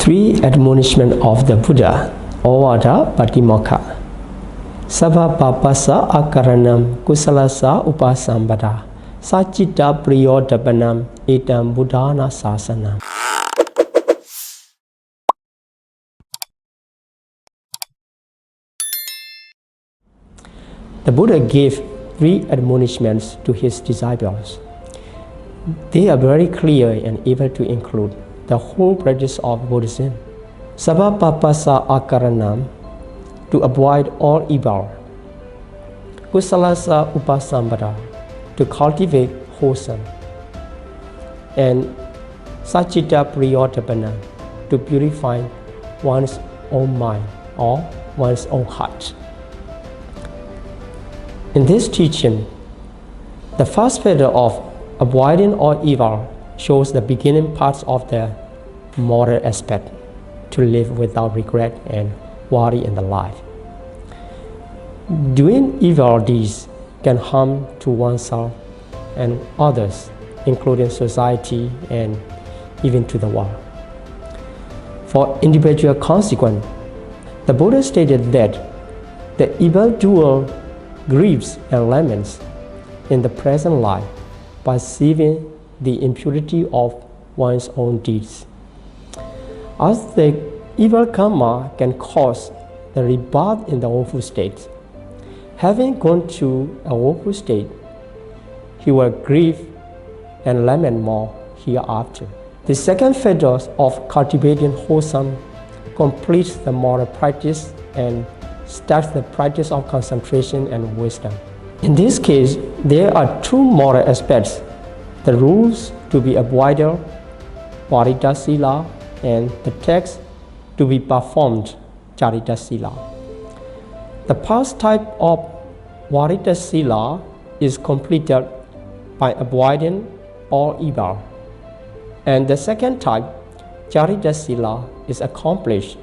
Three admonishment of the Buddha, Ovada Patimokkha. Sabha papasa akaranam kusalasa upasambada sachita priyodapanam etam buddhana sasanam. The Buddha gave three admonishments to his disciples. They are very clear and able to include the whole practice of Buddhism. Sabha papasa akaranam, to avoid all evil. Kusalasa upasambada, to cultivate wholesome. And sachita priyotapana, to purify one's own mind or one's own heart. In this teaching, the first factor of avoiding all evil shows the beginning parts of the moral aspect, to live without regret and worry in the life. Doing evil deeds can harm to oneself and others, including society and even to the world. For individual consequence, the Buddha stated that the evildoer grieves and laments in the present life, perceiving the impurity of one's own deeds. As the evil karma can cause the rebirth in the awful state, having gone to a woeful state, he will grieve and lament more hereafter. The second factor of cultivating wholesome completes the moral practice and starts the practice of concentration and wisdom. In this case, there are two moral aspects: the rules to be avoided, Varita Sila, and the text to be performed, Charita Sila. The first type of Varita Sila is completed by avoiding all evil, and the second type, Charita Sila, is accomplished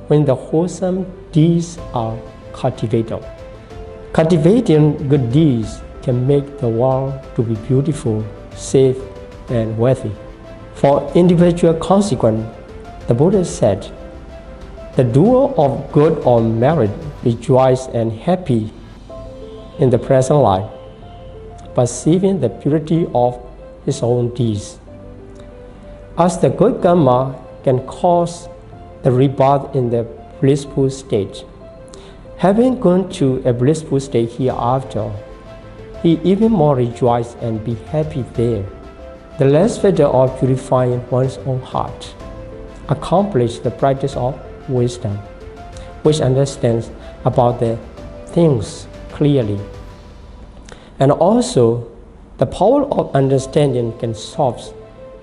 when the wholesome deeds are cultivated. Cultivating good deeds can make the world to be beautiful, safe, and worthy. For individual consequence, the Buddha said, the doer of good or merit rejoice and happy in the present life, perceiving the purity of his own deeds. As the good karma can cause the rebirth in the blissful state, having gone to a blissful state hereafter, he even more rejoice and be happy there. The last factor of purifying one's own heart accomplish the practice of wisdom, which understands about the things clearly. And also, the power of understanding can solve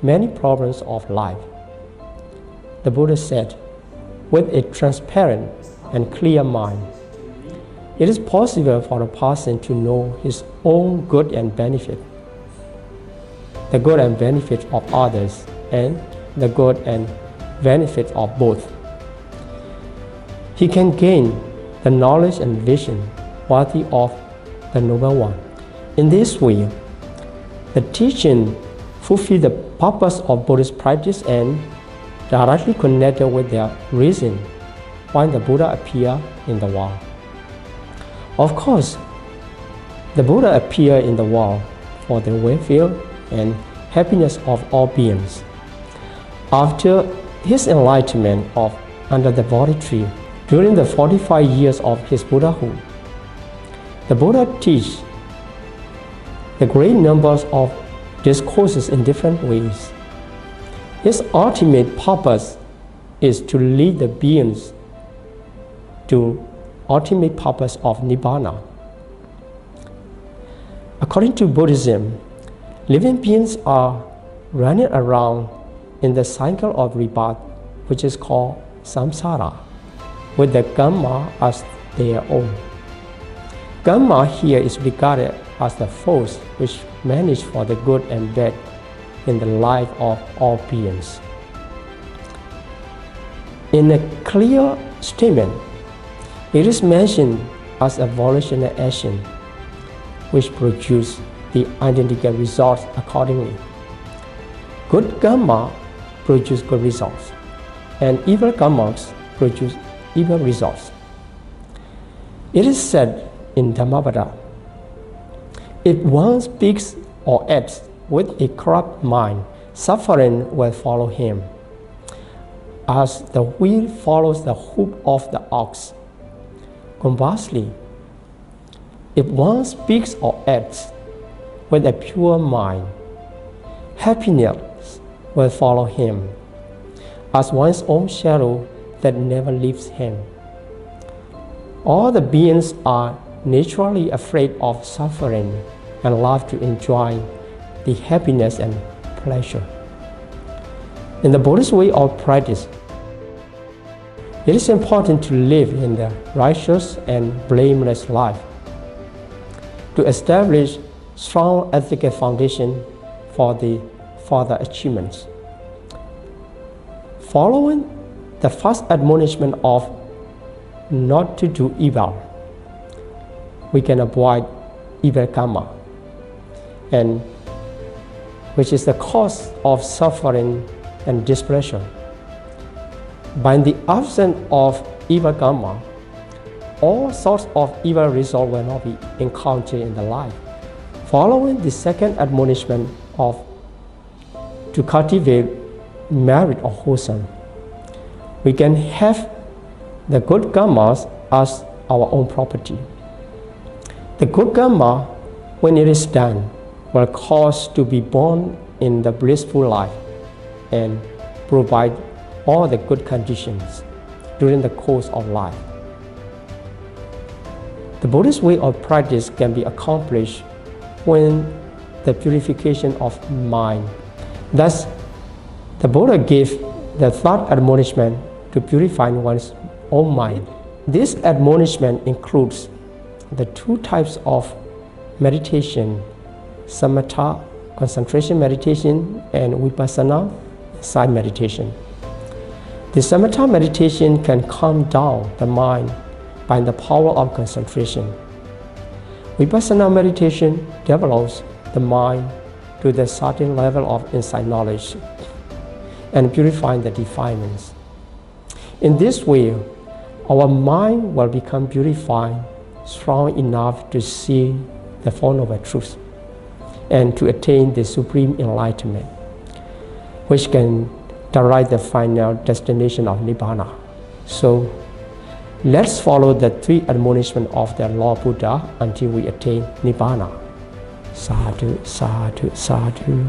many problems of life. The Buddha said, with a transparent and clear mind, it is possible for a person to know his own good and benefit, the good and benefit of others, and the good and benefit of both. He can gain the knowledge and vision worthy of the Noble One. In this way, the teaching fulfills the purpose of Buddhist practice and directly connected with their reason why the Buddha appeared in the world. Of course, the Buddha appeared in the world for the welfare and happiness of all beings. After his enlightenment under the Bodhi tree, during the 45 years of his Buddhahood, the Buddha teaches the great numbers of discourses in different ways. His ultimate purpose is to lead the beings to ultimate purpose of Nibbana. According to Buddhism, living beings are running around in the cycle of rebirth, which is called samsara, with the karma as their own. Karma here is regarded as the force which manages for the good and bad in the life of all beings. In a clear statement, it is mentioned as a volitional action which produces the identical results accordingly. Good karma produces good results. and evil karmas produce evil results. It is said in Dhammapada, if one speaks or acts with a corrupt mind, suffering will follow him, as the wheel follows the hoof of the ox. Conversely, if one speaks or acts with a pure mind, happiness will follow him, as one's own shadow that never leaves him. All the beings are naturally afraid of suffering and love to enjoy the happiness and pleasure. In the Buddhist way of practice, it is important to live in the righteous and blameless life, to establish strong ethical foundation for the further achievements. Following the first admonishment of not to do evil, we can avoid evil karma, and which is the cause of suffering and displeasure. By the absence of evil karma, all sorts of evil results will not be encountered in the life. Following the second admonishment of to cultivate merit or wholesome, we can have the good karmas as our own property. The good karma, when it is done, will cause to be born in the blissful life and provide all the good conditions during the course of life. The Buddhist way of practice can be accomplished when the purification of mind. Thus, the Buddha gave the third admonishment to purify one's own mind. This admonishment includes the two types of meditation: samatha, concentration meditation, and vipassana, side meditation. The samatha meditation can calm down the mind by the power of concentration. Vipassana meditation develops the mind to the certain level of insight knowledge and purifying the defilements. In this way, our mind will become purified, strong enough to see the Four Noble Truths and to attain the supreme enlightenment, which can derive the final destination of Nibbana. So, let's follow the three admonishments of the Lord Buddha until we attain Nibbana. Sadhu, sadhu, sadhu.